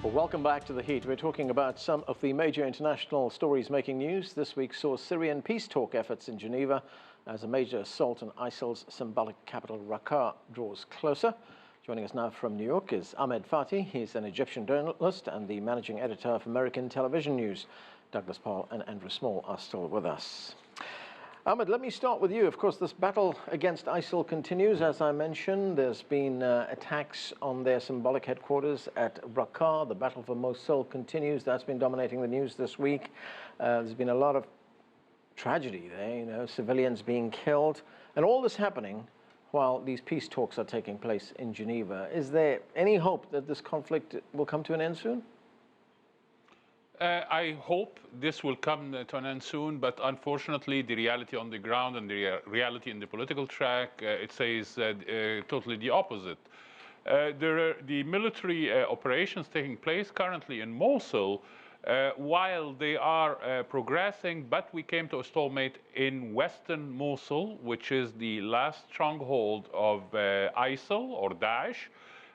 Well, welcome back to The Heat. We're talking about some of the major international stories making news. This week saw Syrian peace talk efforts in Geneva as a major assault on ISIL's symbolic capital Raqqa draws closer. Joining us now from New York is Ahmed Fathi. He's an Egyptian journalist and the managing editor of American Television News. Douglas Paal and Andrew Small are still with us. Ahmed, let me start with you. Of course, this battle against ISIL continues. As I mentioned, there's been attacks on their symbolic headquarters at Raqqa. The battle for Mosul continues. That's been dominating the news this week. There's been a lot of tragedy there, civilians being killed. And all this happening while these peace talks are taking place in Geneva. Is there any hope that this conflict will come to an end soon? I hope this will come to an end soon, but unfortunately the reality on the ground and the reality in the political track, it says totally the opposite. There are the military operations taking place currently in Mosul, while they are progressing, but we came to a stalemate in western Mosul, which is the last stronghold of ISIL or Daesh.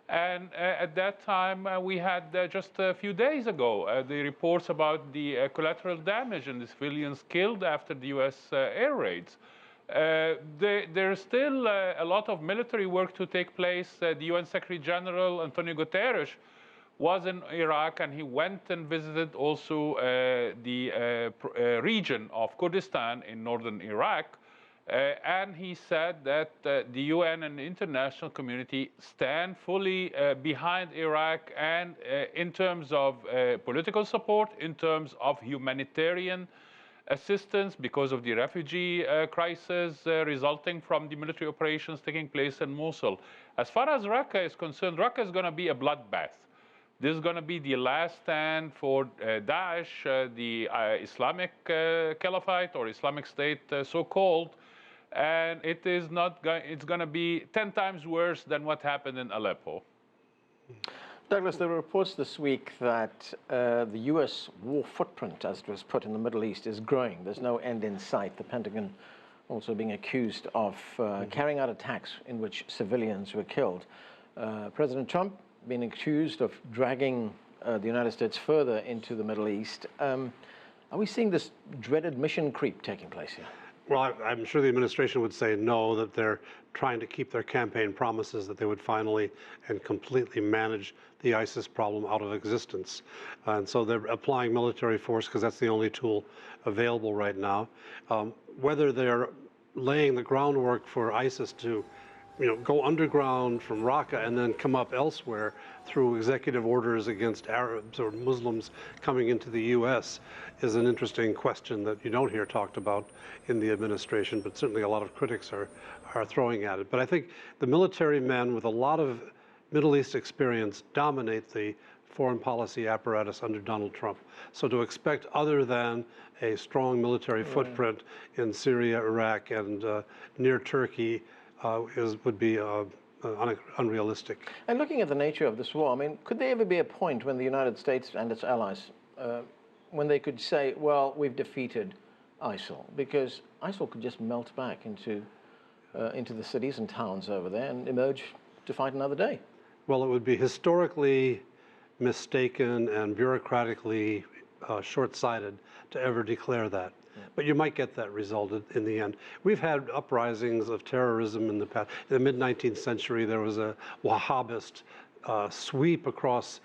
And at that time, we had just a few days ago the reports about the collateral damage and the civilians killed after the U.S. Air raids. There's still a lot of military work to take place. The UN Secretary General Antonio Guterres was in Iraq, and he went and visited also the region of Kurdistan in northern Iraq. And he said that the UN and the international community stand fully behind Iraq, and in terms of political support, in terms of humanitarian assistance because of the refugee crisis resulting from the military operations taking place in Mosul. As far as Raqqa is concerned, Raqqa is going to be a bloodbath. This is going to be the last stand for Daesh, the Islamic Caliphate or Islamic State so-called. And it's going to be 10 times worse than what happened in Aleppo. Douglas, there were reports this week that the U.S. war footprint, as it was put in the Middle East, is growing. There's no end in sight. The Pentagon also being accused of carrying out attacks in which civilians were killed. President Trump being accused of dragging the United States further into the Middle East. Are we seeing this dreaded mission creep taking place here? Well, I'm sure the administration would say no, that they're trying to keep their campaign promises that they would finally and completely manage the ISIS problem out of existence. And so they're applying military force because that's the only tool available right now. Whether they're laying the groundwork for ISIS to go underground from Raqqa and then come up elsewhere through executive orders against Arabs or Muslims coming into the U.S. is an interesting question that you don't hear talked about in the administration, but certainly a lot of critics are throwing at it. But I think the military men with a lot of Middle East experience dominate the foreign policy apparatus under Donald Trump. So to expect other than a strong military footprint in Syria, Iraq, and near Turkey would be unrealistic. And looking at the nature of this war, I mean, could there ever be a point when the United States and its allies, when they could say, well, we've defeated ISIL? Because ISIL could just melt back into the cities and towns over there and emerge to fight another day. Well, it would be historically mistaken and bureaucratically short-sighted to ever declare that. But you might get that result in the end. We've had uprisings of terrorism in the past. In the mid-19th century, there was a Wahhabist sweep across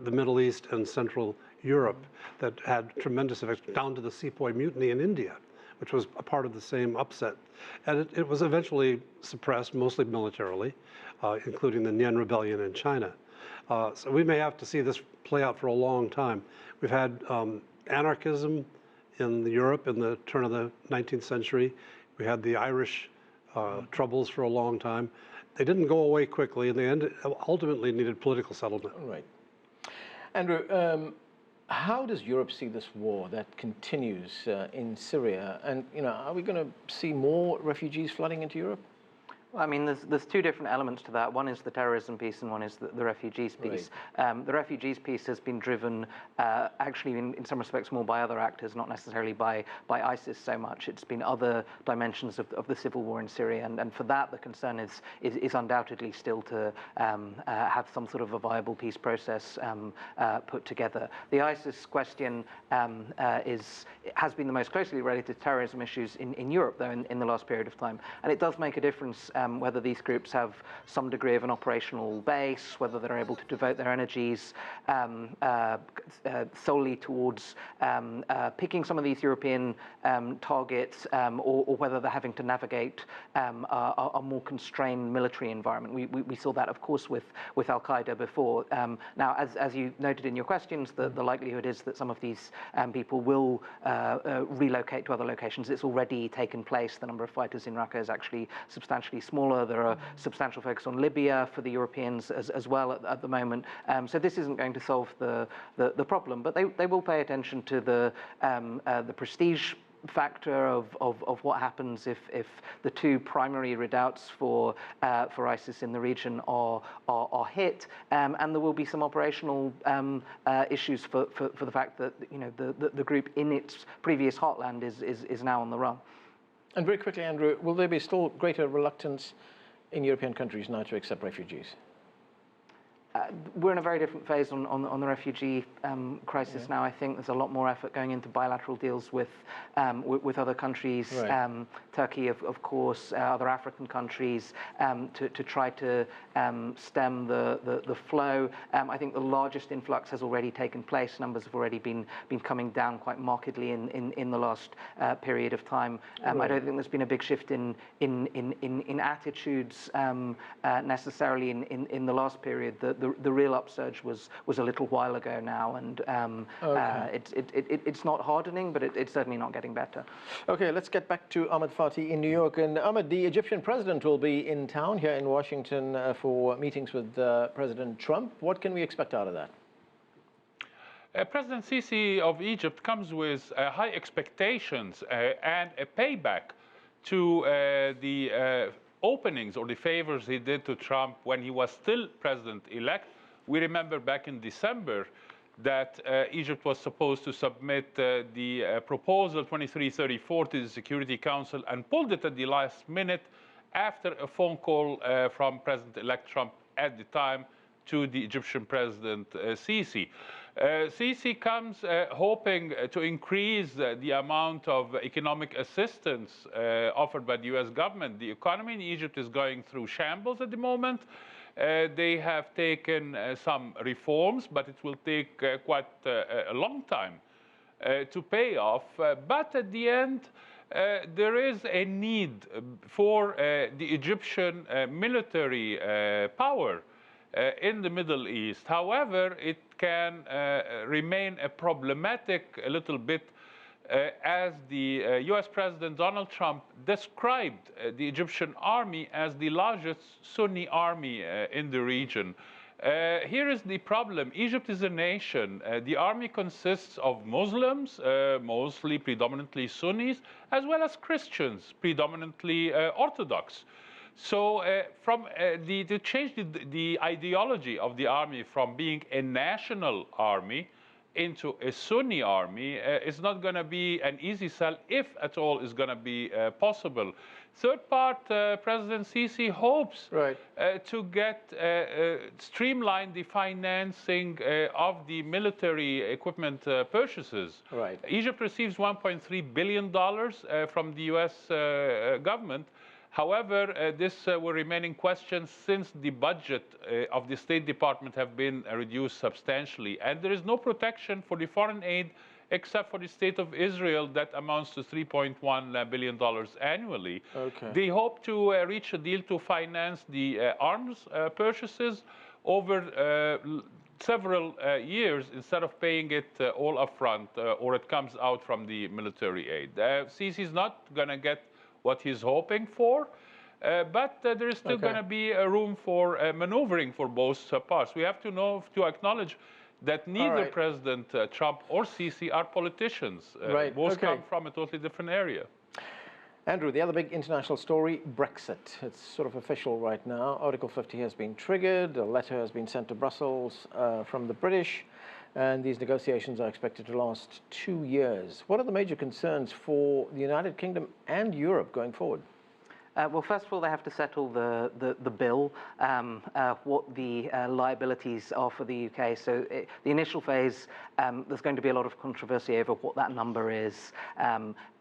the Middle East and Central Europe that had tremendous effects, down to the Sepoy Mutiny in India, which was a part of the same upset. And it was eventually suppressed, mostly militarily, including the Nian Rebellion in China. So we may have to see this play out for a long time. We've had anarchism in Europe in the turn of the 19th century. We had the Irish troubles for a long time. They didn't go away quickly, and they ultimately needed political settlement. All right. Andrew, how does Europe see this war that continues in Syria? And, are we going to see more refugees flooding into Europe? I mean, there's two different elements to that. One is the terrorism piece, and one is the refugees piece. Right. The refugees piece has been driven, actually, in some respects, more by other actors, not necessarily by ISIS so much. It's been other dimensions of the civil war in Syria, and for that, the concern is undoubtedly still to have some sort of a viable peace process put together. The ISIS question has been the most closely related to terrorism issues in Europe, though, in the last period of time, and it does make a difference. Whether these groups have some degree of an operational base, whether they're able to devote their energies solely towards picking some of these European targets, or whether they're having to navigate a more constrained military environment. We saw that, of course, with Al-Qaeda before. Now, as you noted in your questions, the likelihood is that some of these people will relocate to other locations. It's already taken place. The number of fighters in Raqqa is actually substantially smaller. There are substantial focus on Libya for the Europeans as well at the moment. So this isn't going to solve the problem, but they will pay attention to the prestige factor of what happens if the two primary redoubts for ISIS in the region are hit, and there will be some operational issues for the fact that the group in its previous heartland is now on the run. And very quickly, Andrew, will there be still greater reluctance in European countries now to accept refugees? We're in a very different phase on the refugee crisis now. I think there's a lot more effort going into bilateral deals with other countries, right. Turkey, of course, other African countries, to try to stem the flow. I think the largest influx has already taken place. Numbers have already been coming down quite markedly in the last period of time. Right. I don't think there's been a big shift in attitudes necessarily in the last period. The real upsurge was a little while ago now, and okay. It's not hardening, but it's certainly not getting better. Okay, let's get back to Ahmed Fathi in New York. And Ahmed, the Egyptian president will be in town here in Washington for meetings with President Trump. What can we expect out of that? President Sisi of Egypt comes with high expectations and a payback to the openings or the favors he did to Trump when he was still president-elect. We remember back in December that Egypt was supposed to submit the proposal 2334 to the Security Council and pulled it at the last minute after a phone call from President-elect Trump at the time to the Egyptian President Sisi. Sisi comes hoping to increase the amount of economic assistance offered by the U.S. government. The economy in Egypt is going through shambles at the moment. They have taken some reforms, but it will take quite a long time to pay off. But at the end, there is a need for the Egyptian military power in the Middle East. However, it can remain problematic a little bit as the US President Donald Trump described the Egyptian army as the largest Sunni army in the region. Here is the problem. Egypt is a nation. The army consists of Muslims, mostly predominantly Sunnis, as well as Christians, predominantly Orthodox. So to change the ideology of the army from being a national army into a Sunni army is not going to be an easy sell, if at all is going to be possible. Third part, President Sisi hopes right. To get streamline the financing of the military equipment purchases. Right. Egypt receives $1.3 billion from the U.S. government. However, this will remain in question since the budget of the State Department have been reduced substantially. And there is no protection for the foreign aid except for the State of Israel that amounts to $3.1 billion annually. Okay. They hope to reach a deal to finance the arms purchases over several years instead of paying it all up front, or it comes out from the military aid. Sisi is not going to get what he's hoping for, but there is still going to be a room for maneuvering for both parts. We have to acknowledge that neither President Trump or Sisi are politicians. Both come from a totally different area. Andrew, the other big international story, Brexit. It's sort of official right now. Article 50 has been triggered. A letter has been sent to Brussels from the British, and these negotiations are expected to last 2 years. What are the major concerns for the United Kingdom and Europe going forward? Well, first of all, they have to settle the bill, what the liabilities are for the UK. So the initial phase, there's going to be a lot of controversy over what that number is.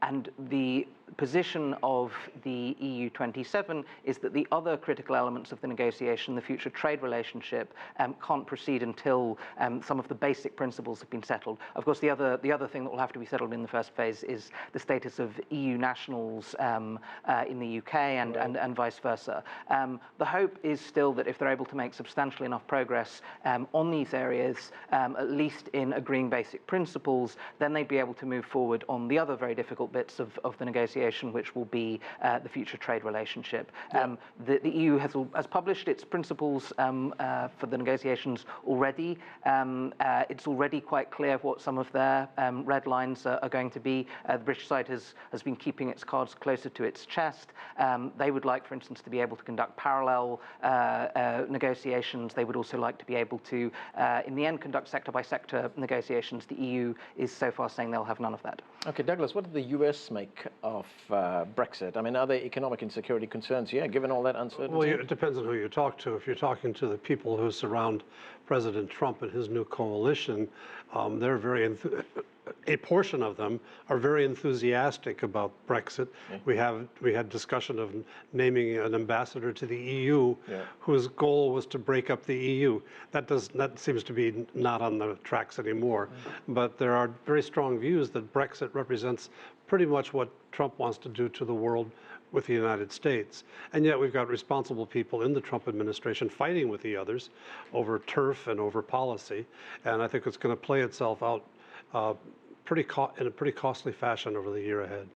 And the position of the EU 27 is that the other critical elements of the negotiation, the future trade relationship, can't proceed until some of the basic principles have been settled. Of course, the other thing that will have to be settled in the first phase is the status of EU nationals in the UK and vice versa. The hope is still that if they're able to make substantially enough progress on these areas, at least in agreeing basic principles, then they'd be able to move forward on the other very difficult bits of the negotiation, which will be the future trade relationship. The EU has published its principles for the negotiations already. It's already quite clear what some of their red lines are going to be. The British side has been keeping its cards closer to its chest. They would like, for instance, to be able to conduct parallel negotiations. They would also like to be able to, in the end, conduct sector-by-sector negotiations. The EU is so far saying they'll have none of that. Okay, Douglas, what did the US make of Brexit? I mean, are there economic and security concerns here, given all that uncertainty? Well, it depends on who you talk to. If you're talking to the people who surround President Trump and his new coalition, they're very a portion of them are very enthusiastic about Brexit. Yeah. We had discussion of naming an ambassador to the EU, whose goal was to break up the EU. That seems to be not on the tracks anymore. But there are very strong views that Brexit represents pretty much what Trump wants to do to the world with the United States. And yet we've got responsible people in the Trump administration fighting with the others over turf and over policy. And I think it's going to play itself out in a pretty costly fashion over the year ahead.